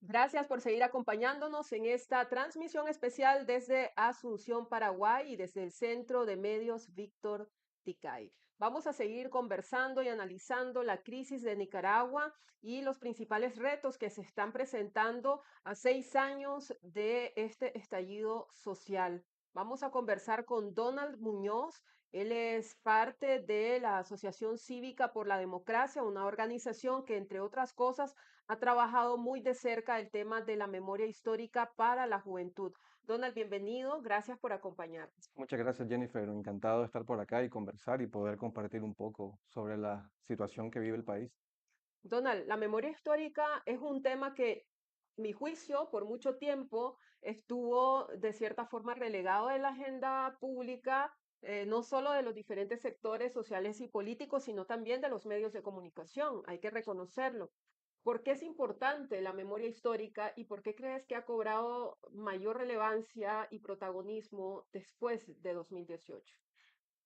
Gracias por seguir acompañándonos en esta transmisión especial desde Asunción, Paraguay y desde el Centro de Medios Víctor Ticay. Vamos a seguir conversando y analizando la crisis de Nicaragua y los principales retos que se están presentando a 6 años de este estallido social. Vamos a conversar con Donald Muñoz. Él es parte de la Asociación Cívica por la Democracia, una organización que, entre otras cosas, ha trabajado muy de cerca el tema de la memoria histórica para la juventud. Donald, bienvenido. Gracias por acompañarnos. Muchas gracias, Jennifer. Encantado de estar por acá y conversar y poder compartir un poco sobre la situación que vive el país. Donald, la memoria histórica es un tema que, mi juicio, por mucho tiempo estuvo de cierta forma relegado de la agenda pública, no solo de los diferentes sectores sociales y políticos, sino también de los medios de comunicación. Hay que reconocerlo. ¿Por qué es importante la memoria histórica y por qué crees que ha cobrado mayor relevancia y protagonismo después de 2018?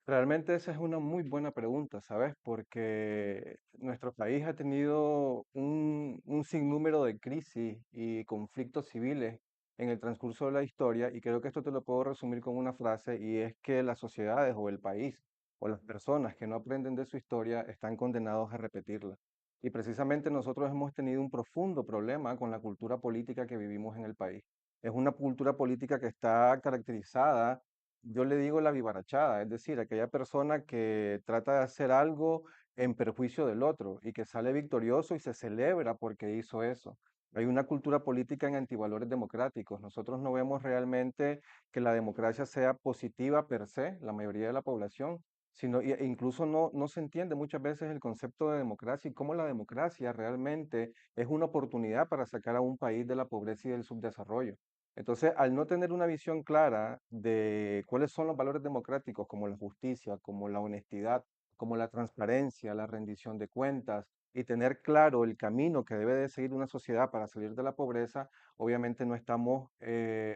Realmente esa es una muy buena pregunta, ¿sabes? Porque nuestro país ha tenido un sinnúmero de crisis y conflictos civiles en el transcurso de la historia y creo que esto te lo puedo resumir con una frase y es que las sociedades o el país o las personas que no aprenden de su historia están condenados a repetirla. Y precisamente nosotros hemos tenido un profundo problema con la cultura política que vivimos en el país. Es una cultura política que está caracterizada, yo le digo la vivarachada, es decir, aquella persona que trata de hacer algo en perjuicio del otro y que sale victorioso y se celebra porque hizo eso. Hay una cultura política en antivalores democráticos. Nosotros no vemos realmente que la democracia sea positiva per se, la mayoría de la población, sino e incluso no se entiende muchas veces el concepto de democracia y cómo la democracia realmente es una oportunidad para sacar a un país de la pobreza y del subdesarrollo. Entonces, al no tener una visión clara de cuáles son los valores democráticos, como la justicia, como la honestidad, como la transparencia, la rendición de cuentas, y tener claro el camino que debe de seguir una sociedad para salir de la pobreza, obviamente no estamos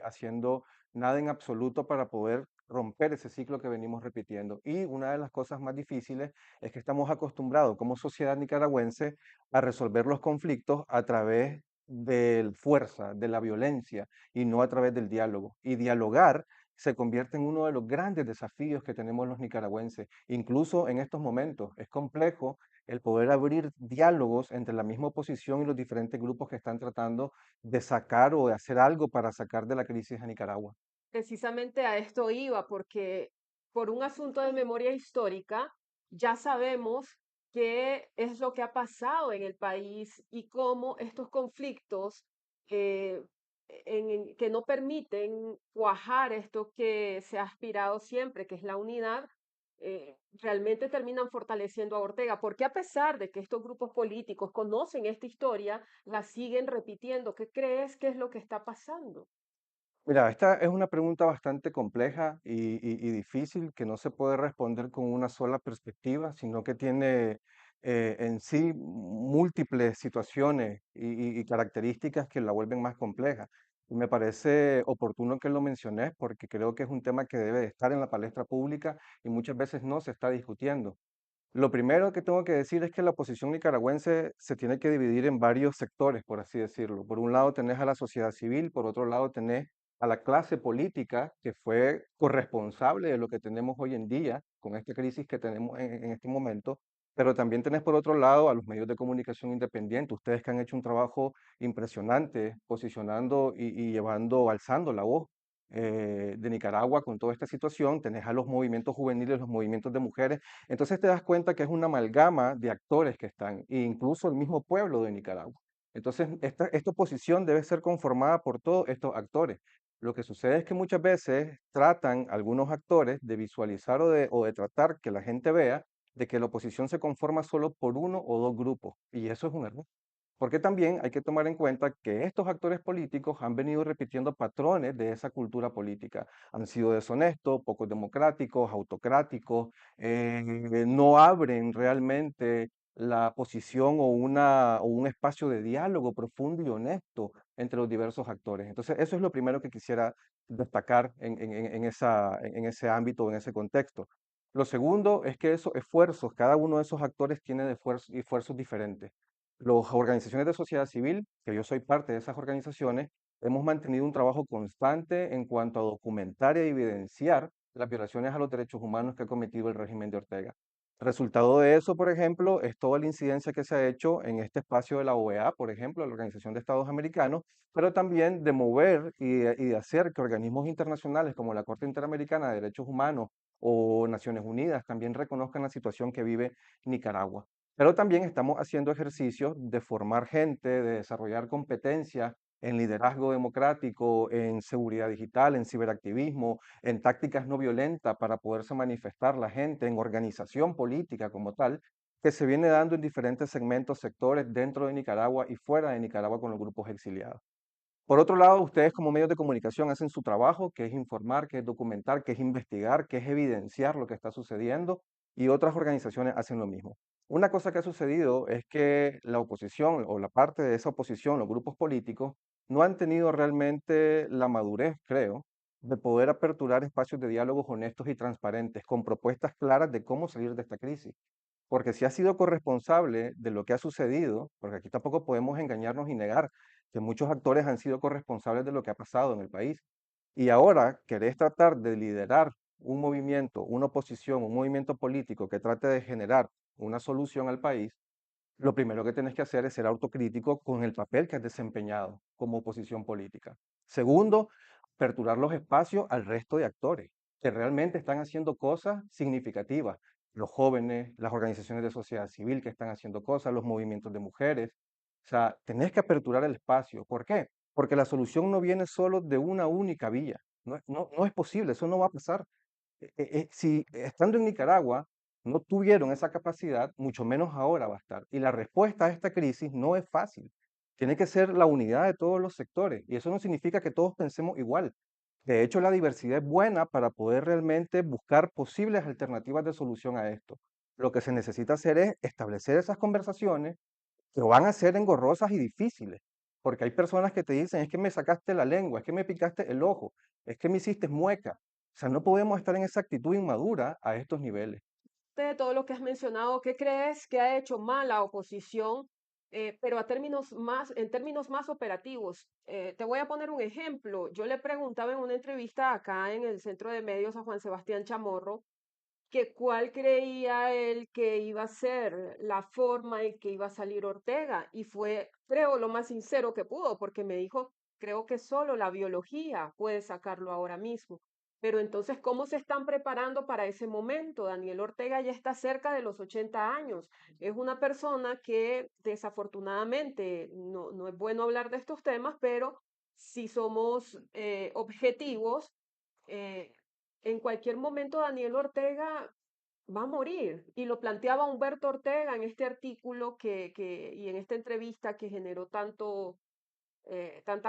haciendo nada en absoluto para poder romper ese ciclo que venimos repitiendo. Y una de las cosas más difíciles es que estamos acostumbrados como sociedad nicaragüense a resolver los conflictos a través de la fuerza, de la violencia y no a través del diálogo. Y dialogar se convierte en uno de los grandes desafíos que tenemos los nicaragüenses. Incluso en estos momentos es complejo el poder abrir diálogos entre la misma oposición y los diferentes grupos que están tratando de sacar o de hacer algo para sacar de la crisis a Nicaragua. Precisamente a esto iba, porque por un asunto de memoria histórica ya sabemos qué es lo que ha pasado en el país y cómo estos conflictos eh, que no permiten cuajar esto que se ha aspirado siempre, que es la unidad, realmente terminan fortaleciendo a Ortega. Porque a pesar de que estos grupos políticos conocen esta historia, la siguen repitiendo. ¿Qué crees que es lo que está pasando? Mira, esta es una pregunta bastante compleja y difícil que no se puede responder con una sola perspectiva, sino que tiene en sí múltiples situaciones y características que la vuelven más compleja. Y me parece oportuno que lo menciones porque creo que es un tema que debe de estar en la palestra pública y muchas veces no se está discutiendo. Lo primero que tengo que decir es que la oposición nicaragüense se tiene que dividir en varios sectores, por así decirlo. Por un lado tenés a la sociedad civil, por otro lado tenés a la clase política que fue corresponsable de lo que tenemos hoy en día con esta crisis que tenemos en este momento, pero también tenés por otro lado a los medios de comunicación independientes, ustedes que han hecho un trabajo impresionante posicionando y llevando, alzando la voz de Nicaragua con toda esta situación, tenés a los movimientos juveniles, los movimientos de mujeres, entonces te das cuenta que es una amalgama de actores que están, e incluso el mismo pueblo de Nicaragua. Entonces, esta oposición debe ser conformada por todos estos actores. Lo que sucede es que muchas veces tratan algunos actores de visualizar o de tratar que la gente vea de que la oposición se conforma solo por uno o dos grupos, y eso es un error. Porque también hay que tomar en cuenta que estos actores políticos han venido repitiendo patrones de esa cultura política. Han sido deshonestos, poco democráticos, autocráticos, no abren realmente la posición o un espacio de diálogo profundo y honesto entre los diversos actores. Entonces, eso es lo primero que quisiera destacar en ese ámbito, en ese contexto. Lo segundo es que esos esfuerzos, cada uno de esos actores tiene esfuerzos diferentes. Las organizaciones de sociedad civil, que yo soy parte de esas organizaciones, hemos mantenido un trabajo constante en cuanto a documentar y evidenciar las violaciones a los derechos humanos que ha cometido el régimen de Ortega. Resultado de eso, por ejemplo, es toda la incidencia que se ha hecho en este espacio de la OEA, por ejemplo, la Organización de Estados Americanos, pero también de mover y de hacer que organismos internacionales como la Corte Interamericana de Derechos Humanos o Naciones Unidas también reconozcan la situación que vive Nicaragua. Pero también estamos haciendo ejercicios de formar gente, de desarrollar competencias en liderazgo democrático, en seguridad digital, en ciberactivismo, en tácticas no violentas para poderse manifestar la gente, en organización política como tal, que se viene dando en diferentes segmentos, sectores dentro de Nicaragua y fuera de Nicaragua con los grupos exiliados. Por otro lado, ustedes como medios de comunicación hacen su trabajo, que es informar, que es documentar, que es investigar, que es evidenciar lo que está sucediendo, y otras organizaciones hacen lo mismo. Una cosa que ha sucedido es que la oposición o la parte de esa oposición, los grupos políticos, no han tenido realmente la madurez, creo, de poder aperturar espacios de diálogos honestos y transparentes, con propuestas claras de cómo salir de esta crisis. Porque si has sido corresponsable de lo que ha sucedido, porque aquí tampoco podemos engañarnos y negar que muchos actores han sido corresponsables de lo que ha pasado en el país. Y ahora querés tratar de liderar un movimiento, una oposición, un movimiento político que trate de generar una solución al país, lo primero que tienes que hacer es ser autocrítico con el papel que has desempeñado como oposición política. Segundo, aperturar los espacios al resto de actores que realmente están haciendo cosas significativas. Los jóvenes, las organizaciones de sociedad civil que están haciendo cosas, los movimientos de mujeres. O sea, tenés que aperturar el espacio. ¿Por qué? Porque la solución no viene solo de una única vía. No es posible, eso no va a pasar. Si estando en Nicaragua no tuvieron esa capacidad, mucho menos ahora va a estar. Y la respuesta a esta crisis no es fácil. Tiene que ser la unidad de todos los sectores. Y eso no significa que todos pensemos igual. De hecho, la diversidad es buena para poder realmente buscar posibles alternativas de solución a esto. Lo que se necesita hacer es establecer esas conversaciones que van a ser engorrosas y difíciles, porque hay personas que te dicen, es que me sacaste la lengua, es que me picaste el ojo, es que me hiciste mueca. O sea, no podemos estar en esa actitud inmadura a estos niveles. De todo lo que has mencionado, ¿qué crees que ha hecho mal la oposición, pero en términos más operativos? Te voy a poner un ejemplo. Yo le preguntaba en una entrevista acá en el Centro de Medios a Juan Sebastián Chamorro que cuál creía él que iba a ser la forma en que iba a salir Ortega. Y fue, creo, lo más sincero que pudo, porque me dijo, creo que solo la biología puede sacarlo ahora mismo. Pero entonces, ¿cómo se están preparando para ese momento? Daniel Ortega ya está cerca de los 80 años. Es una persona que desafortunadamente no es bueno hablar de estos temas, pero si somos objetivos, eh, en cualquier momento Daniel Ortega va a morir. Y lo planteaba Humberto Ortega en este artículo y en esta entrevista que generó tanta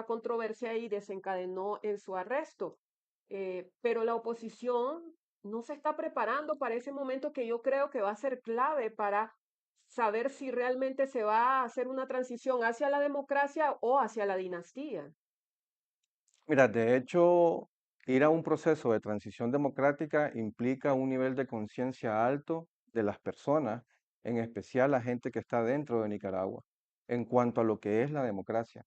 controversia y desencadenó en su arresto. Pero la oposición no se está preparando para ese momento que yo creo que va a ser clave para saber si realmente se va a hacer una transición hacia la democracia o hacia la dinastía. Mira, de hecho, ir a un proceso de transición democrática implica un nivel de conciencia alto de las personas, en especial la gente que está dentro de Nicaragua, en cuanto a lo que es la democracia.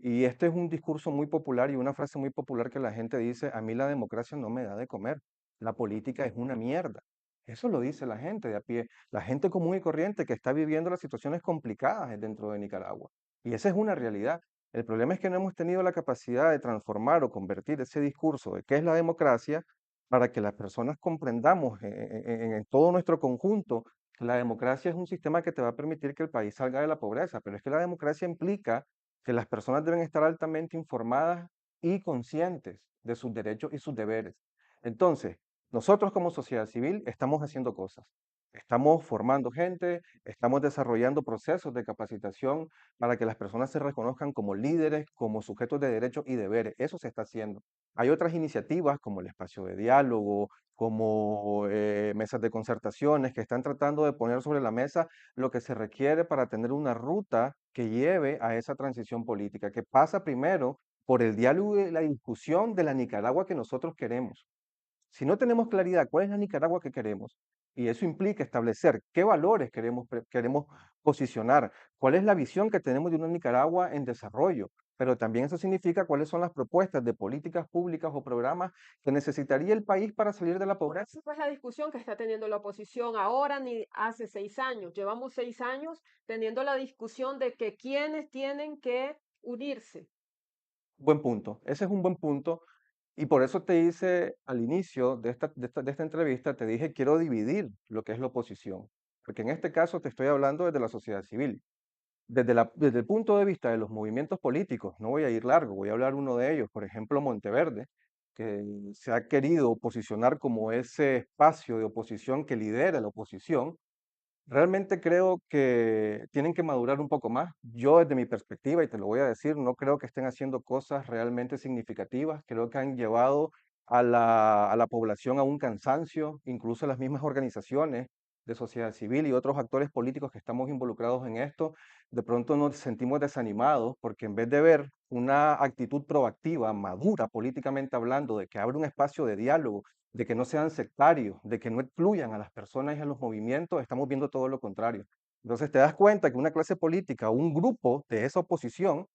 Y este es un discurso muy popular y una frase muy popular que la gente dice, a mí la democracia no me da de comer, la política es una mierda. Eso lo dice la gente de a pie, la gente común y corriente que está viviendo las situaciones complicadas dentro de Nicaragua. Y esa es una realidad. El problema es que no hemos tenido la capacidad de transformar o convertir ese discurso de qué es la democracia para que las personas comprendamos en todo nuestro conjunto que la democracia es un sistema que te va a permitir que el país salga de la pobreza, pero es que la democracia implica que las personas deben estar altamente informadas y conscientes de sus derechos y sus deberes. Entonces, nosotros como sociedad civil estamos haciendo cosas. Estamos formando gente, estamos desarrollando procesos de capacitación para que las personas se reconozcan como líderes, como sujetos de derechos y deberes. Eso se está haciendo. Hay otras iniciativas como el espacio de diálogo, como mesas de concertaciones que están tratando de poner sobre la mesa lo que se requiere para tener una ruta que lleve a esa transición política, que pasa primero por el diálogo y la discusión de la Nicaragua que nosotros queremos. Si no tenemos claridad cuál es la Nicaragua que queremos, Y eso implica establecer qué valores queremos posicionar, cuál es la visión que tenemos de una Nicaragua en desarrollo, pero también eso significa cuáles son las propuestas de políticas públicas o programas que necesitaría el país para salir de la pobreza. Esa es la discusión que está teniendo la oposición ahora ni hace 6 años. Llevamos 6 años teniendo la discusión de que quienes tienen que unirse. Buen punto, ese es un buen punto. Y por eso te hice al inicio de esta entrevista, te dije, quiero dividir lo que es la oposición, porque en este caso te estoy hablando desde la sociedad civil, desde el punto de vista de los movimientos políticos. No voy a ir largo, voy a hablar uno de ellos, por ejemplo, Monteverde, que se ha querido posicionar como ese espacio de oposición que lidera la oposición. Realmente creo que tienen que madurar un poco más. Yo desde mi perspectiva, y te lo voy a decir, no creo que estén haciendo cosas realmente significativas. Creo que han llevado a la población a un cansancio, incluso las mismas organizaciones de sociedad civil y otros actores políticos que estamos involucrados en esto, de pronto nos sentimos desanimados porque en vez de ver una actitud proactiva, madura políticamente hablando, de que abre un espacio de diálogo, de que no sean sectarios, de que no excluyan a las personas y a los movimientos, estamos viendo todo lo contrario. Entonces te das cuenta que una clase política, un grupo de esa oposición,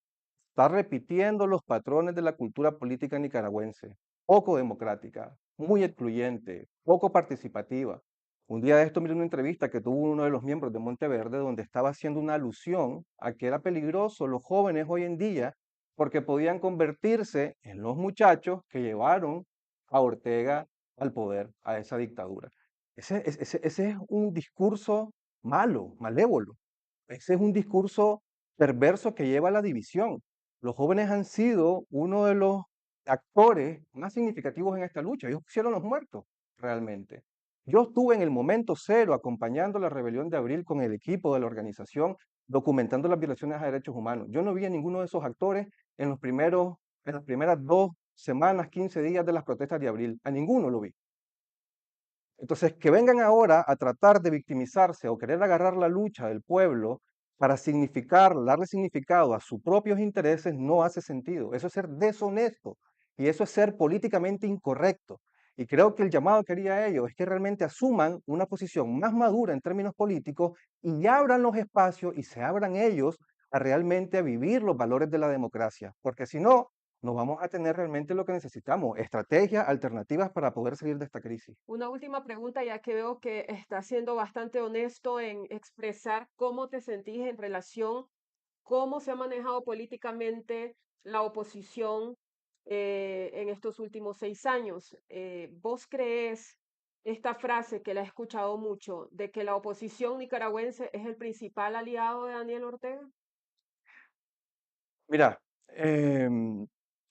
está repitiendo los patrones de la cultura política nicaragüense, poco democrática, muy excluyente, poco participativa. Un día de esto miré una entrevista que tuvo uno de los miembros de Monteverde donde estaba haciendo una alusión a que era peligroso los jóvenes hoy en día porque podían convertirse en los muchachos que llevaron a Ortega al poder, a esa dictadura. Ese es un discurso malo, malévolo. Ese es un discurso perverso que lleva a la división. Los jóvenes han sido uno de los actores más significativos en esta lucha. Ellos pusieron los muertos, realmente. Yo estuve en el momento cero acompañando la rebelión de abril con el equipo de la organización, documentando las violaciones a derechos humanos. Yo no vi a ninguno de esos actores en las primeras 2 semanas, 15 días de las protestas de abril. A ninguno lo vi. Entonces, que vengan ahora a tratar de victimizarse o querer agarrar la lucha del pueblo para significar, darle significado a sus propios intereses, no hace sentido. Eso es ser deshonesto y eso es ser políticamente incorrecto. Y creo que el llamado que haría a ellos es que realmente asuman una posición más madura en términos políticos y abran los espacios y se abran ellos a realmente a vivir los valores de la democracia. Porque si no, no vamos a tener realmente lo que necesitamos, estrategias, alternativas para poder salir de esta crisis. Una última pregunta, ya que veo que estás siendo bastante honesto en expresar cómo te sentís en relación, cómo se ha manejado políticamente la oposición en estos últimos 6 años. ¿Vos crees esta frase que la he escuchado mucho, de que la oposición nicaragüense es el principal aliado de Daniel Ortega? Mira,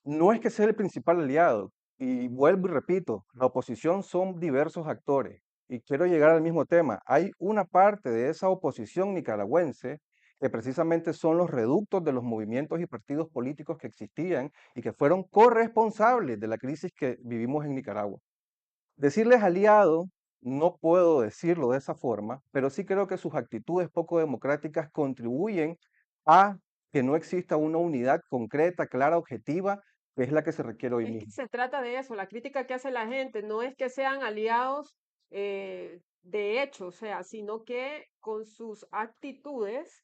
no es que sea el principal aliado, y vuelvo y repito, la oposición son diversos actores, y quiero llegar al mismo tema. Hay una parte de esa oposición nicaragüense que precisamente son los reductos de los movimientos y partidos políticos que existían y que fueron corresponsables de la crisis que vivimos en Nicaragua. Decirles aliado, no puedo decirlo de esa forma, pero sí creo que sus actitudes poco democráticas contribuyen a que no exista una unidad concreta, clara, objetiva, que es la que se requiere hoy Es que mismo. se trata de eso, la crítica que hace la gente no es que sean aliados de hecho, o sea, sino que con sus actitudes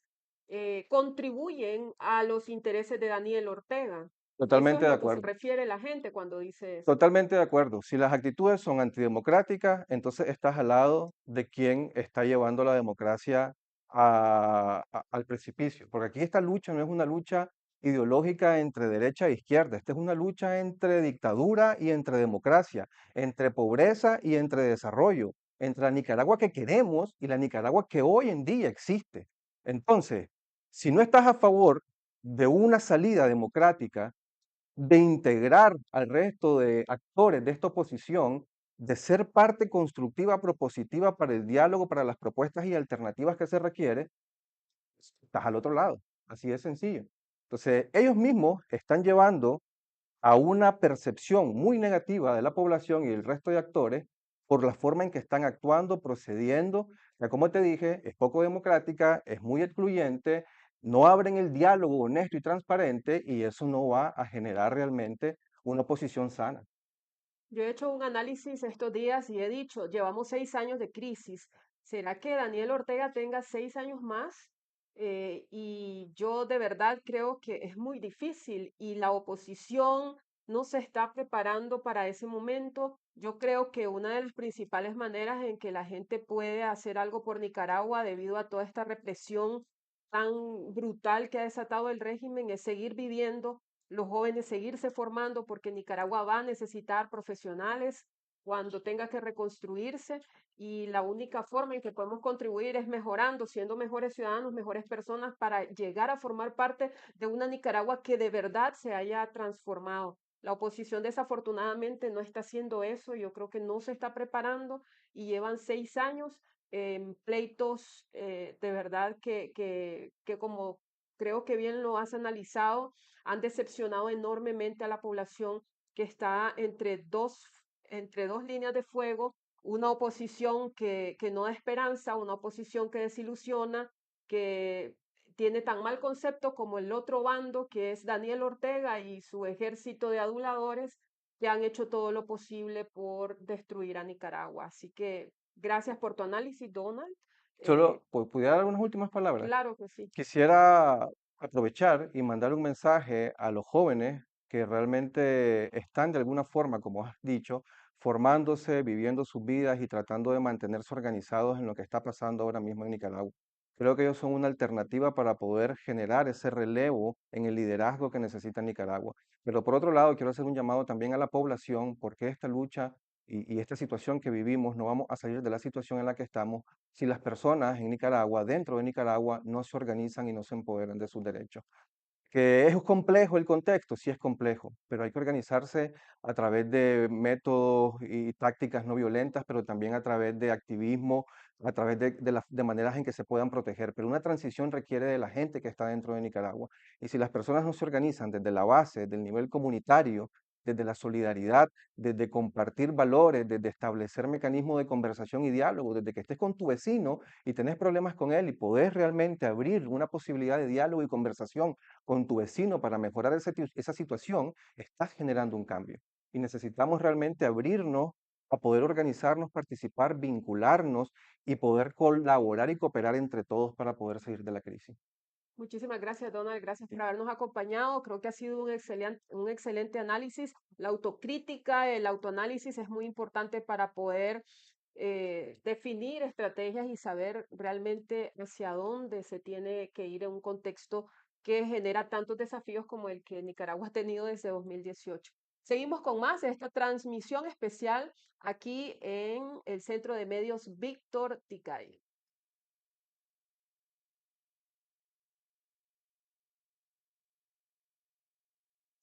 contribuyen a los intereses de Daniel Ortega. Eso es Totalmente de lo que se acuerdo. refiere la gente cuando dice eso. Totalmente de acuerdo. Si las actitudes son antidemocráticas, entonces estás al lado de quien está llevando la democracia al precipicio. Porque aquí esta lucha no es una lucha ideológica entre derecha e izquierda. Esta es una lucha entre dictadura y entre democracia, entre pobreza y entre desarrollo, entre la Nicaragua que queremos y la Nicaragua que hoy en día existe. Entonces, si no estás a favor de una salida democrática, de integrar al resto de actores de esta oposición, de ser parte constructiva, propositiva para el diálogo, para las propuestas y alternativas que se requiere, estás al otro lado. Así de sencillo. Entonces, ellos mismos están llevando a una percepción muy negativa de la población y el resto de actores por la forma en que están actuando, procediendo, que como te dije, es poco democrática, es muy excluyente, no abren el diálogo honesto y transparente y eso no va a generar realmente una oposición sana. Yo he hecho un análisis estos días y he dicho, llevamos 6 años de crisis. ¿Será que Daniel Ortega tenga 6 años más? Y yo de verdad creo que es muy difícil y la oposición no se está preparando para ese momento. Yo creo que una de las principales maneras en que la gente puede hacer algo por Nicaragua debido a toda esta represión tan brutal que ha desatado el régimen es seguir viviendo, los jóvenes seguirse formando, porque Nicaragua va a necesitar profesionales cuando tenga que reconstruirse, y la única forma en que podemos contribuir es mejorando, siendo mejores ciudadanos, mejores personas para llegar a formar parte de una Nicaragua que de verdad se haya transformado. La oposición desafortunadamente no está haciendo eso, yo creo que no se está preparando y llevan 6 años en pleitos de verdad que como creo que bien lo has analizado, han decepcionado enormemente a la población que está entre dos líneas de fuego, una oposición que no da esperanza, una oposición que desilusiona, que tiene tan mal concepto como el otro bando, que es Daniel Ortega y su ejército de aduladores, que han hecho todo lo posible por destruir a Nicaragua. Así que gracias por tu análisis, Donald. Eh, Solo, ¿pudiera dar unas últimas palabras? claro que sí. Quisiera aprovechar y mandar un mensaje a los jóvenes que realmente están de alguna forma, como has dicho, formándose, viviendo sus vidas y tratando de mantenerse organizados en lo que está pasando ahora mismo en Nicaragua. Creo que ellos son una alternativa para poder generar ese relevo en el liderazgo que necesita Nicaragua. Pero por otro lado, quiero hacer un llamado también a la población, porque esta lucha y esta situación que vivimos, no vamos a salir de la situación en la que estamos si las personas en Nicaragua, dentro de Nicaragua, no se organizan y no se empoderan de sus derechos. Que es complejo el contexto, sí es complejo, pero hay que organizarse a través de métodos y tácticas no violentas, pero también a través de activismo, a través de maneras en que se puedan proteger. Pero una transición requiere de la gente que está dentro de Nicaragua. Y si las personas no se organizan desde la base, del nivel comunitario, desde la solidaridad, desde compartir valores, desde establecer mecanismos de conversación y diálogo, desde que estés con tu vecino y tenés problemas con él y podés realmente abrir una posibilidad de diálogo y conversación con tu vecino para mejorar esa situación, estás generando un cambio. Y necesitamos realmente abrirnos a poder organizarnos, participar, vincularnos y poder colaborar y cooperar entre todos para poder salir de la crisis. Muchísimas gracias, Donald. Gracias por habernos acompañado. Creo que ha sido un excelente análisis. La autocrítica, el autoanálisis es muy importante para poder definir estrategias y saber realmente hacia dónde se tiene que ir en un contexto que genera tantos desafíos como el que Nicaragua ha tenido desde 2018. Seguimos con más de esta transmisión especial aquí en el Centro de Medios Víctor Ticay.